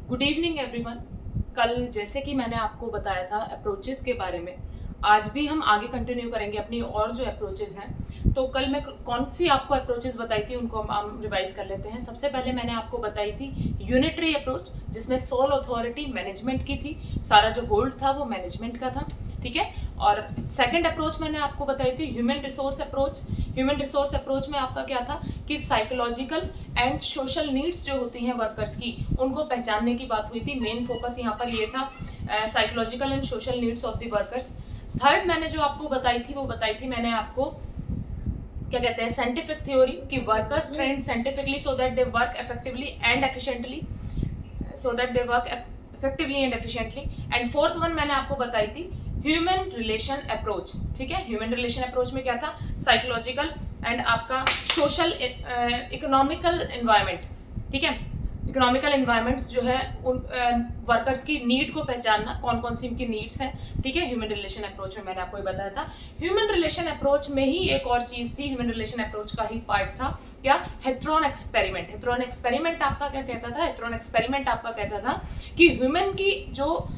Good evening everyone. कल जैसे कि मैंने आपको बताया था अप्रोचेस के बारे में, आज भी हम आगे कंटिन्यू करेंगे अपनी और जो अप्रोचेस हैं। तो कल मैं कौन सी आपको अप्रोचेस बताई थी उनको हम रिवाइज कर लेते हैं। सबसे पहले मैंने आपको बताई थी यूनिटरी अप्रोच, जिसमें सोल अथॉरिटी मैनेजमेंट की थी, सारा जो होल्ड था वो मैनेजमेंट का था, ठीक है। और सेकंड अप्रोच मैंने आपको बताई थी human resource approach. Human resource approach में आपका क्या था कि साइकोलॉजिकल एंड सोशल नीड्स जो होती हैं वर्कर्स की, उनको पहचानने की बात हुई थी। मेन फोकस यहाँ पर ये था psychological and social needs of the workers. Third मैंने जो आपको बताई थी वो बताई थी मैंने आपको क्या कहते हैं साइंटिफिक थ्योरी, कि workers trend scientifically so that they work effectively and efficiently, and fourth one मैंने आपको बताई थी ह्यूमन रिलेशन अप्रोच, ठीक है। ह्यूमन रिलेशन अप्रोच में क्या था, साइकोलॉजिकल एंड आपका सोशल इकोनॉमिकल एनवायरनमेंट, ठीक है। इकोनॉमिकल एनवायरनमेंट्स जो है उन वर्कर्स की नीड को पहचानना, कौन कौन सी उनकी नीड्स हैं, ठीक है। ह्यूमन रिलेशन अप्रोच में मैंने आपको ये बताया था। ह्यूमन रिलेशन अप्रोच में ही एक और चीज थी, ह्यूमन रिलेशन अप्रोच का ही पार्ट था क्या, हेथ्रोन एक्सपेरिमेंट। हेथ्रोन एक्सपेरिमेंट आपका क्या कहता था, हेथ्रोन एक्सपेरिमेंट आपका कहता था कि ह्यूमन की जो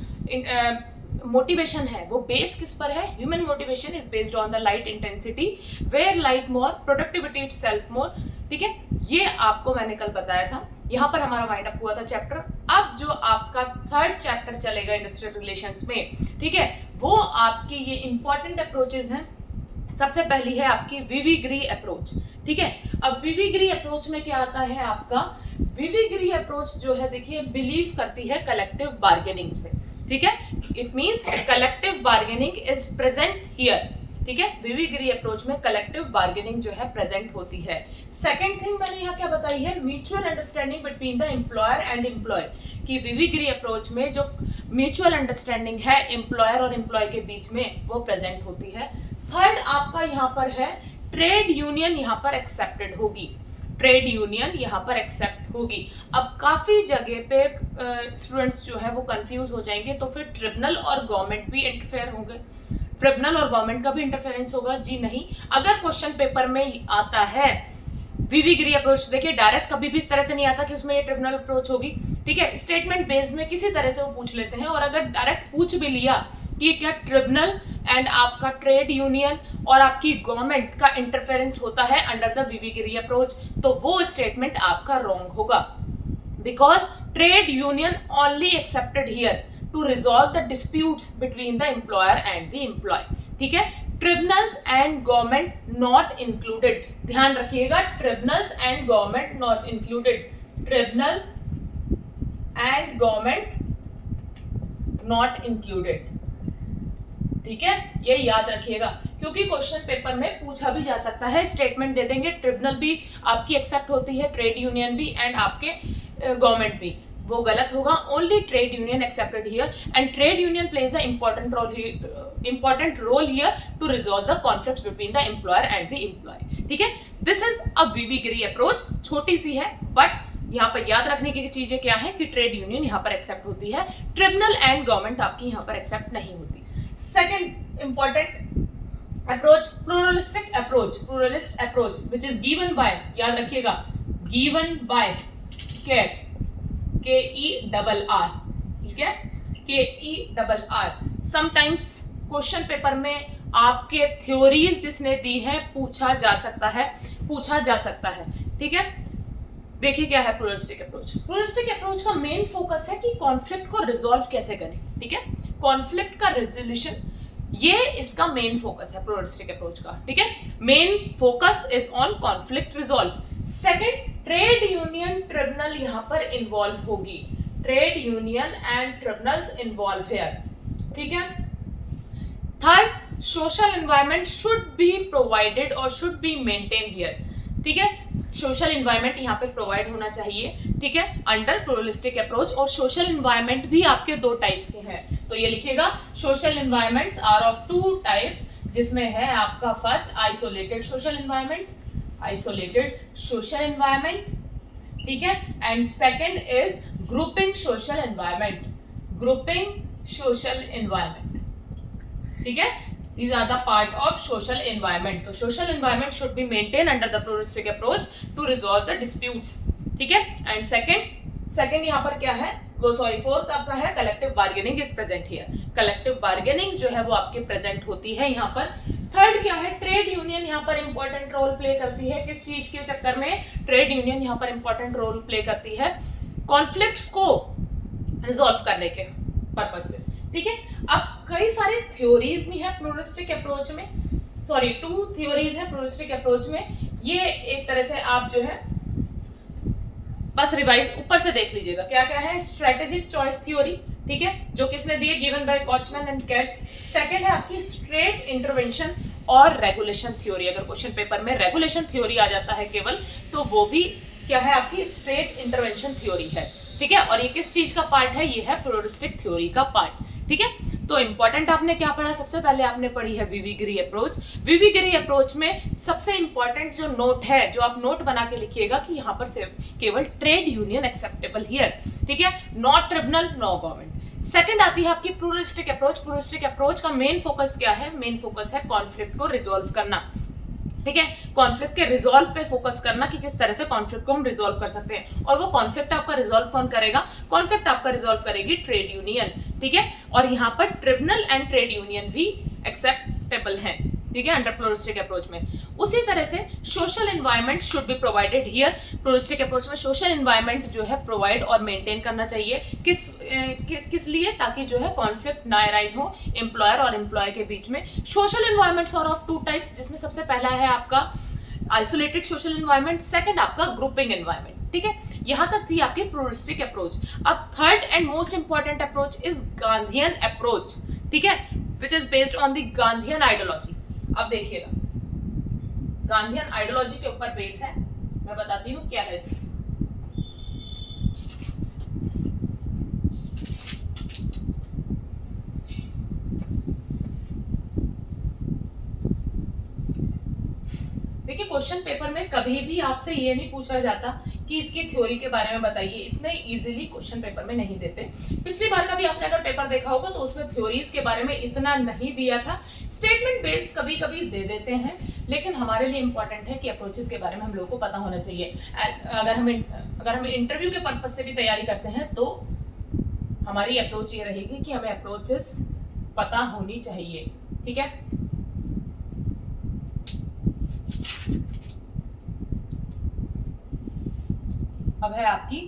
मोटिवेशन है वो बेस किस पर है, human motivation is based on the light intensity, where light more productivity itself more, ठीक है। ये आपको मैंने कल बताया था। यहाँ पर हमारा वाइंड अप हुआ था चैप्टर। अब जो आपका थर्ड चैप्टर चलेगा इंडस्ट्रियल रिलेशंस में, ठीक है, वो आपकी ये इंपॉर्टेंट अप्रोचेस हैं। सबसे पहली है आपकी विविग्री अप्रोच, ठीक है। अब विविग्री अप्रोच में क्या आता है आपका, विविग्री अप्रोच जो है देखिए बिलीव करती है कलेक्टिव बार्गेनिंग से, ठीक है। It means collective bargaining is present here, ठीक है। विविग्री अप्रोच में कलेक्टिव बार्गेनिंग जो है प्रेजेंट होती है। सेकंड थिंग मैंने यहाँ क्या बताई है, mutual understanding between the employer and employee, कि विविग्री अप्रोच में जो म्यूचुअल अंडरस्टैंडिंग है एम्प्लॉयर और एम्प्लॉय के बीच में वो प्रेजेंट होती है। थर्ड आपका यहाँ पर है ट्रेड यूनियन यहाँ पर एक्सेप्टेड होगी, ट्रेड यूनियन यहाँ पर एक्सेप्ट होगी। अब काफी जगह पे स्टूडेंट्स जो है वो कंफ्यूज हो जाएंगे, तो फिर ट्रिब्यूनल और गवर्नमेंट भी इंटरफेयर होंगे, ट्रिब्यूनल और गवर्नमेंट का भी इंटरफेरेंस होगा जी नहीं। अगर क्वेश्चन पेपर में आता है विविग्री अप्रोच, देखिए डायरेक्ट कभी भी इस तरह से नहीं आता कि उसमें ये ट्रिब्यूनल अप्रोच होगी, ठीक है। स्टेटमेंट बेस्ड में किसी तरह से वो पूछ लेते हैं, और अगर डायरेक्ट पूछ भी लिया कि क्या ट्रिब्यूनल एंड आपका ट्रेड यूनियन और आपकी गवर्नमेंट का इंटरफेरेंस होता है अंडर द विविग्री अप्रोच, तो वो स्टेटमेंट आपका रॉन्ग होगा, because trade union only accepted here to resolve the disputes between the employer and the employee, ठीक है। Tribunals and government not included, ध्यान रखिएगा, tribunals and government not included, tribunal and government not included, ठीक है, ये याद रखिएगा, क्योंकि क्वेश्चन पेपर में पूछा भी जा सकता है। स्टेटमेंट दे देंगे ट्रिब्यूनल भी आपकी एक्सेप्ट होती है, ट्रेड यूनियन भी एंड आपके गवर्नमेंट भी, वो गलत होगा। Only trade union accepted here and trade union plays a important role here to resolve the conflicts between the employer and the employee, ठीक है। दिस इज अ विविग्री अप्रोच, छोटी सी है बट यहाँ पर याद रखने की चीजें क्या है कि ट्रेड यूनियन यहाँ पर एक्सेप्ट होती है, ट्रिब्यूनल एंड गवर्नमेंट आपकी यहाँ पर एक्सेप्ट नहीं होती। Second important approach pluralistic approach, pluralist approach which is given by, याद रखिएगा, गिवन बाय कैट, KERR, ठीक है, KERR। समटाइम्स क्वेश्चन पेपर में आपके थ्योरीज जिसने दी है पूछा जा सकता है, ठीक है। देखिए क्या है प्लूरलिस्टिक अप्रोच। प्लूरलिस्टिक अप्रोच का मेन फोकस है कि कॉन्फ्लिक्ट को रिजॉल्व कैसे करें, ठीक है, कॉन्फ्लिक्ट का रेजोल्यूशन, ये इसका मेन फोकस है प्लूरलिस्टिक अप्रोच का, ठीक है। Main focus is on conflict resolve. Second, trade union tribunal यहाँ पर इन्वॉल्व होगी, trade union and tribunals involve here, ठीक है। Third, social environment should be provided और शुड बी मेंटेन हियर, ठीक है। सोशल एनवायरनमेंट यहाँ पे प्रोवाइड होना चाहिए, ठीक है, अंडर प्लूरलिस्टिक अप्रोच। और सोशल एनवायरनमेंट भी आपके दो टाइप्स के हैं, तो ये लिखिएगा, social environments are of two types, जिसमें है आपका first isolated social environment, isolated social environment, ठीक है, and second is grouping social environment, grouping social environment, ठीक है। These are the part of social environment. तो social environment should be maintained under the pluralistic approach to resolve the disputes, ठीक है। And second यहाँ पर क्या है, वो सॉरी फोर्थ आपका है collective bargaining is present here. Collective bargaining जो है वो आपके प्रेजेंट होती है यहाँ पर। थर्ड क्या है, ट्रेड यूनियन यहाँ पर इंपॉर्टेंट रोल प्ले करती है। किस चीज के चक्कर में? ट्रेड यूनियन यहाँ पर इंपॉर्टेंट रोल प्ले करती है कॉन्फ्लिक्ट्स को रिजॉल्व करने के पर्पज से, ठीक है। अब कई सारे थ्योरीज भी है प्लूरिस्टिक अप्रोच में, सॉरी 2 थ्योरीज है प्लूरिस्टिक अप्रोच में। ये एक तरह से आप जो है बस रिवाइज ऊपर से देख लीजिएगा क्या क्या है। स्ट्रेटेजिक चॉइस थ्योरी, ठीक है, जो किसने दी है? Given by Kochman and Katz. Second है आपकी स्ट्रेट इंटरवेंशन और रेगुलेशन थ्योरी। अगर क्वेश्चन पेपर में रेगुलेशन थ्योरी आ जाता है केवल, तो वो भी क्या है? आपकी स्ट्रेट इंटरवेंशन थ्योरी है, ठीक है। और ये किस चीज का पार्ट है? ये है प्लूरिस्टिक थ्योरी का पार्ट, ठीक है। तो इंपॉर्टेंट आपने क्या पढ़ा? सबसे पहले आपने पढ़ी है विविगिरी अप्रोच। विविगिरी अप्रोच में सबसे इंपॉर्टेंट जो नोट है, जो आप नोट बना के लिखिएगा कि यहाँ पर सिर्फ केवल ट्रेड यूनियन एक्सेप्टेबल हियर, ठीक है, not tribunal no government. Second आती है आपकी प्लूरिस्टिक अप्रोच। प्लूरिस्टिक अप्रोच का मेन फोकस क्या है? मेन फोकस है कॉन्फ्लिक्ट को रिजॉल्व करना, ठीक है। कॉन्फ्लिक्ट के रिजॉल्व पे फोकस करना कि किस तरह से कॉन्फ्लिक्ट को हम रिजॉल्व कर सकते हैं। और वो कॉन्फ्लिक्ट आपका रिजॉल्व कौन करेगा? कॉन्फ्लिक्ट आपका रिजॉल्व करेगी ट्रेड यूनियन, ठीक है। और यहाँ पर ट्रिब्यूनल एंड ट्रेड यूनियन भी एक्सेप्टेबल हैं, ठीक है, अंडर प्लूरिस्टिक अप्रोच में। उसी तरह से social environment should be provided here. Pluralistic approach में सोशल एनवायरनमेंट जो है प्रोवाइड और मेंटेन करना चाहिए। किस लिए? ताकि जो है कॉन्फ्लिक्ट ना अराइज हो एम्प्लॉयर और एम्प्लॉय के बीच में। Social environments are of 2 types, जिसमें सबसे पहला है आपका आइसोलेटेड सोशल एनवायरनमेंट, सेकंड आपका ग्रुपिंग एनवायरनमेंट, ठीक है। यहां तक थी आपकी प्लूरिस्टिक अप्रोच। अब third and most important approach is Gandhian approach, ठीक है, which is based on the Gandhian ideology. अब देखिएगा, गांधीयन आइडियोलॉजी के ऊपर बेस है, मैं बताती हूँ क्या है इसमें। देखिए क्वेश्चन पेपर में कभी भी आपसे ये नहीं पूछा जाता कि इसकी थ्योरी के बारे में बताइए, इतने इजीली क्वेश्चन पेपर में नहीं देते। पिछली बार का भी आपने अगर पेपर देखा होगा तो उसमें थ्योरीज के बारे में इतना नहीं दिया था। स्टेटमेंट बेस्ड कभी कभी दे देते हैं, लेकिन हमारे लिए इंपॉर्टेंट है कि अप्रोचेस के बारे में हम लोगों को पता होना चाहिए। अगर हम इंटरव्यू के पर्पज से भी तैयारी करते हैं तो हमारी अप्रोच ये रहेगी कि हमें अप्रोचेस पता होनी चाहिए, ठीक है। अब है आपकी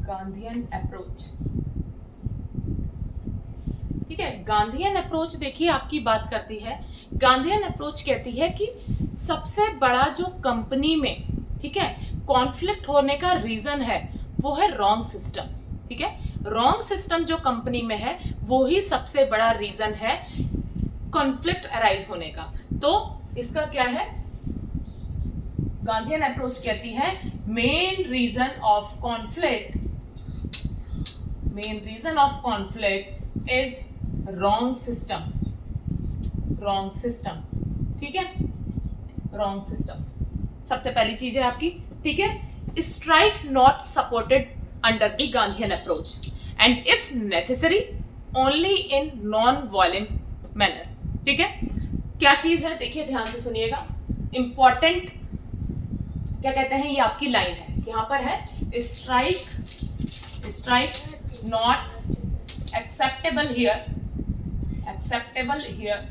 गांधीयन अप्रोच, ठीक है। गांधीयन अप्रोच देखिए आपकी बात करती है, गांधीयन अप्रोच कहती है कि सबसे बड़ा जो कंपनी में, ठीक है, कॉन्फ्लिक्ट होने का रीजन है वो है रॉन्ग सिस्टम, ठीक है। रॉन्ग सिस्टम जो कंपनी में है वो ही सबसे बड़ा रीजन है कॉन्फ्लिक्ट अराइज होने का। तो इसका क्या है? गांधीयन अप्रोच कहती है main reason of conflict is wrong system, ठीक है, रॉन्ग सिस्टम सबसे पहली चीज है आपकी, ठीक है। Strike not supported under the Gandhian approach and if necessary only in non violent manner, ठीक है। क्या चीज है? देखिए ध्यान से सुनिएगा, इंपॉर्टेंट क्या कहते हैं, ये आपकी लाइन है, यहां पर है strike not acceptable here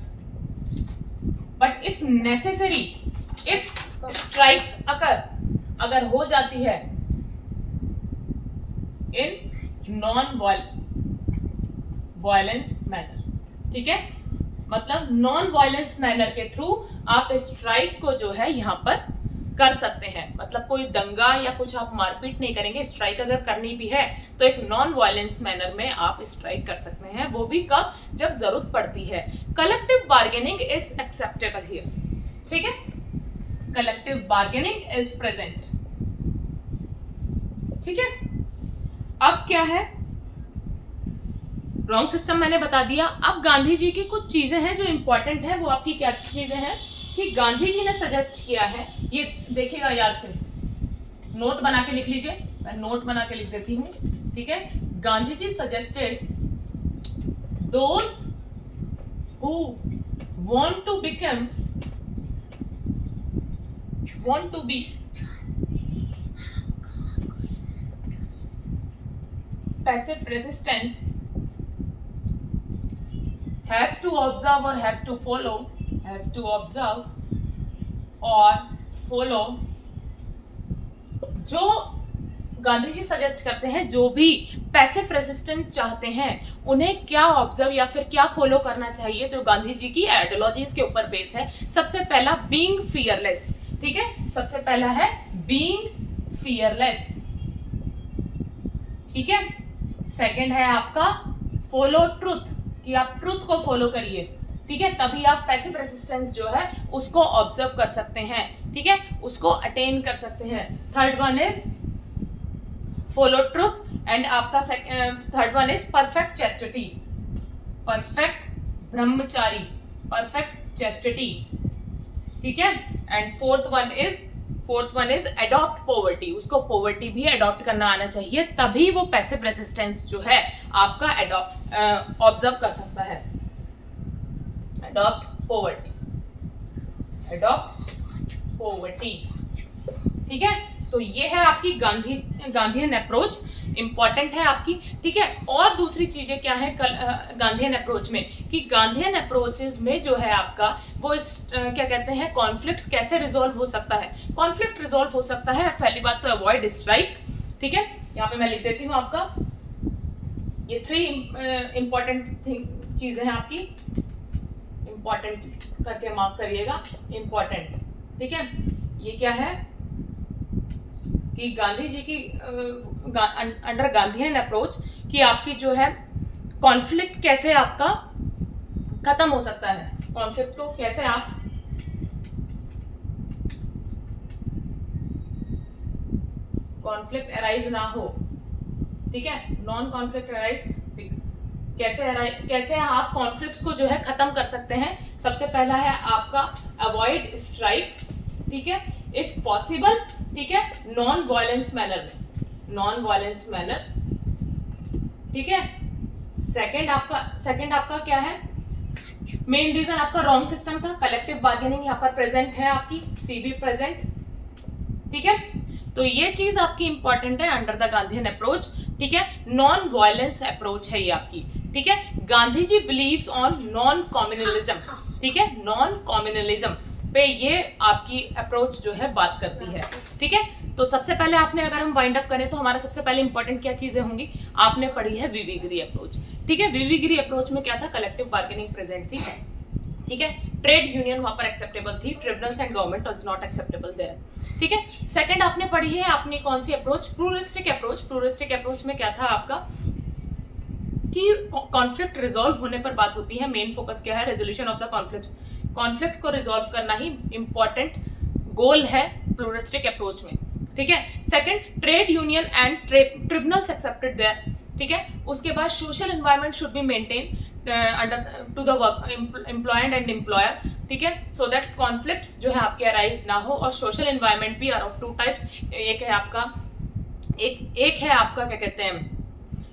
but if necessary, if strikes अगर हो जाती है इन नॉन वायलेंस मैनर, ठीक है। मतलब नॉन वायलेंस मैनर के थ्रू आप स्ट्राइक को जो है यहां पर कर सकते हैं। मतलब कोई दंगा या कुछ आप मारपीट नहीं करेंगे। स्ट्राइक अगर करनी भी है तो एक नॉन वायलेंस मैनर में आप स्ट्राइक कर सकते हैं, वो भी कब? जब जरूरत पड़ती है। Collective bargaining is acceptable here, ठीक है, कलेक्टिव बार्गेनिंग इज प्रेजेंट, ठीक है। अब क्या है? रॉन्ग सिस्टम मैंने बता दिया। अब गांधी जी की कुछ चीजें हैं जो इंपॉर्टेंट है, वो आपकी क्या चीजें हैं कि गांधी जी ने सजेस्ट किया है, ये देखिएगा याद से, नोट बना के लिख लीजिए, मैं नोट बना के लिख देती हूं, ठीक है। Gandhi ji suggested those who want to become want to be passive resistance have to observe or have to follow जो गांधी जी सजेस्ट करते हैं, जो भी पैसिव रेजिस्टेंस चाहते हैं उन्हें क्या ऑब्जर्व या फिर क्या फॉलो करना चाहिए, तो गांधी जी की आइडियोलॉजीज के ऊपर बेस है। सबसे पहला बीइंग फियरलेस, ठीक है, सबसे पहला है बीइंग फियरलेस, ठीक है। सेकंड है आपका फॉलो ट्रुथ, कि आप ट्रुथ को फॉलो करिए, ठीक है, तभी आप पैसिव रेजिस्टेंस जो है उसको ऑब्जर्व कर सकते हैं, ठीक है, उसको अटेन कर सकते हैं। Third one is follow truth and आपका third one is perfect chastity, perfect brahmachari, perfect chastity, ठीक है। And fourth one is adopt poverty, उसको पॉवर्टी भी अडॉप्ट करना आना चाहिए, तभी वो पैसिव रेजिस्टेंस जो है आपका ऑब्जर्व कर सकता है। अडॉप्ट पॉवर्टी, ठीक है। तो ये है आपकी गांधीयन अप्रोच, इंपॉर्टेंट है आपकी, ठीक है। और दूसरी चीजें क्या है गांधीयन अप्रोच में, कि गांधीयन अप्रोचेस में जो है आपका वो क्या कहते हैं, कॉन्फ्लिक्ट्स कैसे रिजॉल्व हो सकता है। कॉन्फ्लिक्ट रिजॉल्व हो सकता है, पहली बात तो अवॉइड स्ट्राइक, ठीक है, यहाँ पे मैं लिख देती हूँ आपका, ये 3 इंपॉर्टेंट चीजें हैं आपकी, इंपॉर्टेंट करके मार्क करिएगा, इंपॉर्टेंट, ठीक है। ये क्या है कि गांधी जी की अंडर गांधीयन अप्रोच कि आपकी जो है कॉन्फ्लिक्ट कैसे आपका खत्म हो सकता है, कॉन्फ्लिक्ट को कैसे आप कॉन्फ्लिक्ट अराइज ना हो, ठीक है, नॉन कॉन्फ्लिक्ट अराइज, कैसे आप कॉन्फ्लिक्ट्स को जो है खत्म कर सकते हैं। सबसे पहला है आपका अवॉइड स्ट्राइक, ठीक है, इफ पॉसिबल, ठीक है, नॉन वायलेंस मैनर, ठीक है। सेकंड आपका क्या है, मेन रीजन आपका रॉन्ग सिस्टम था, कलेक्टिव बार्गेनिंग यहाँ पर प्रेजेंट है आपकी, सीबी प्रेजेंट, ठीक है। तो ये चीज आपकी इंपॉर्टेंट है अंडर द गांधीयन अप्रोच, ठीक है। नॉन वायलेंस अप्रोच है ये आपकी, ठीक है। गांधी जी बिलीव्स ऑन नॉन कॉम्युनलिज्म, ठीक है, नॉन कॉम्युनलिज्म पे ये आपकी अप्रोच जो है बात करती है, ठीक है। तो सबसे पहले आपने, अगर हम वाइंड अप करें तो हमारा सबसे पहले इंपॉर्टेंट क्या चीजें होंगी, आपने पढ़ी है वीवी गिरी अप्रोच, ठीक है। वीवी गिरी अप्रोच में क्या था, कलेक्टिव बार्गेनिंग प्रेजेंट थी, ठीक है, ट्रेड यूनियन वहां पर एक्सेप्टेबल थी, tribunals and government was not acceptable there, ठीक है। सेकंड आपने पढ़ी है अपनी कौन सी approach, pluralistic approach. Pluralistic approach में क्या था आपका कि कॉन्फ्लिक्ट रिजॉल्व होने पर बात होती है, मेन फोकस क्या है, रेजोल्यूशन ऑफ द कॉन्फ्लिक्ट को रिजॉल्व करना ही इंपॉर्टेंट गोल है प्लूरिस्टिक अप्रोच में, ठीक है। Second, trade union and tribunals accepted there, ठीक है। उसके बाद social environment should be maintain under to the work employed and employer, ठीक है, सो दैट कॉन्फ्लिक्ट्स जो है आपके अराइज ना हो। और सोशल एनवायरनमेंट भी आर ऑफ 2 टाइप्स, एक है आपका क्या कहते हैं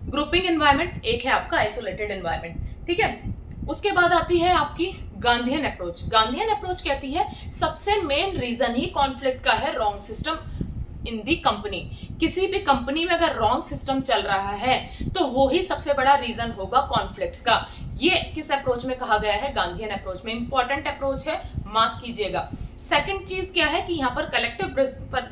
ग्रुपिंग एनवायरनमेंट, एक है आपका आइसोलेटेड एनवायरनमेंट, ठीक है। उसके बाद आती है आपकी गांधीयन अप्रोच। गांधीयन अप्रोच कहती है सबसे मेन रीजन ही कॉन्फ्लिक्ट का है wrong system in the company. किसी भी कंपनी में अगर रॉन्ग सिस्टम चल रहा है तो वो ही सबसे बड़ा रीजन होगा कॉन्फ्लिक्ट्स का। ये किस अप्रोच में कहा गया है, गांधीयन अप्रोच में। इंपॉर्टेंट अप्रोच है, मार्क कीजिएगा। सेकंड चीज क्या है कि यहाँ पर कलेक्टिव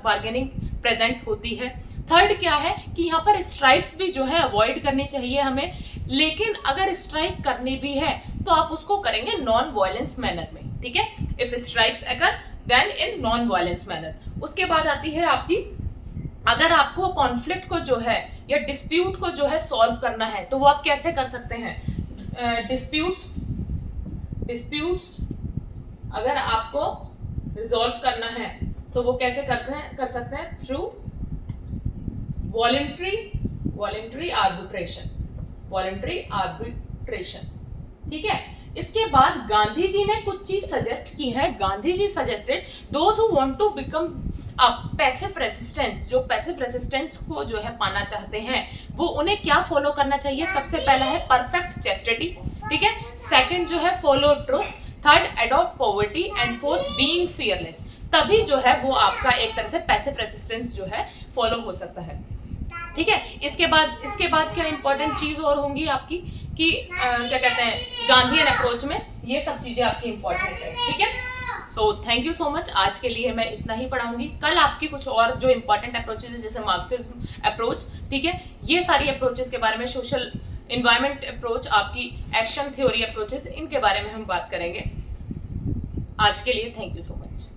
बार्गेनिंग प्रेजेंट होती है। थर्ड क्या है कि यहाँ पर स्ट्राइक्स भी जो है अवॉइड करनी चाहिए हमें, लेकिन अगर स्ट्राइक करनी भी है तो आप उसको करेंगे नॉन वायलेंस मैनर में, ठीक है। If strikes occur then in non violence manner. उसके बाद आती है आपकी, अगर आपको कॉन्फ्लिक्ट को जो है या डिस्प्यूट को जो है सॉल्व करना है तो वो आप कैसे कर सकते हैं। डिस्प्यूट्स अगर आपको रिजॉल्व करना है तो वो कैसे कर सकते हैं थ्रू वॉलंटरी आर्बिट्रेशन, ठीक है। इसके बाद गांधी जी ने कुछ चीज सजेस्ट की है। Gandhi ji suggested those who want to become a passive resistance, जो पैसिव रेजिस्टेंस को जो है पाना चाहते हैं वो उन्हें क्या फॉलो करना चाहिए। सबसे पहला है परफेक्ट चेस्टिटी, ठीक है। सेकंड जो है follow truth, third adopt poverty and fourth being fearless. तभी जो है वो आपका एक तरह से पैसिव रेसिस्टेंस जो है फॉलो हो सकता है। ठीक है, इसके बाद क्या इंपॉर्टेंट चीज और होंगी आपकी कि क्या कहते हैं गांधीयन अप्रोच में ये सब चीजें आपकी इंपॉर्टेंट है। ठीक है, so thank you so much. आज के लिए मैं इतना ही पढ़ाऊंगी। कल आपकी कुछ और जो इंपॉर्टेंट अप्रोचेज है जैसे मार्क्सिज्म अप्रोच, ठीक है, ये सारी अप्रोचेस के बारे में, सोशल इन्वायरमेंट अप्रोच, आपकी एक्शन थ्योरी अप्रोचेस, इनके बारे में हम बात करेंगे। आज के लिए थैंक यू सो मच।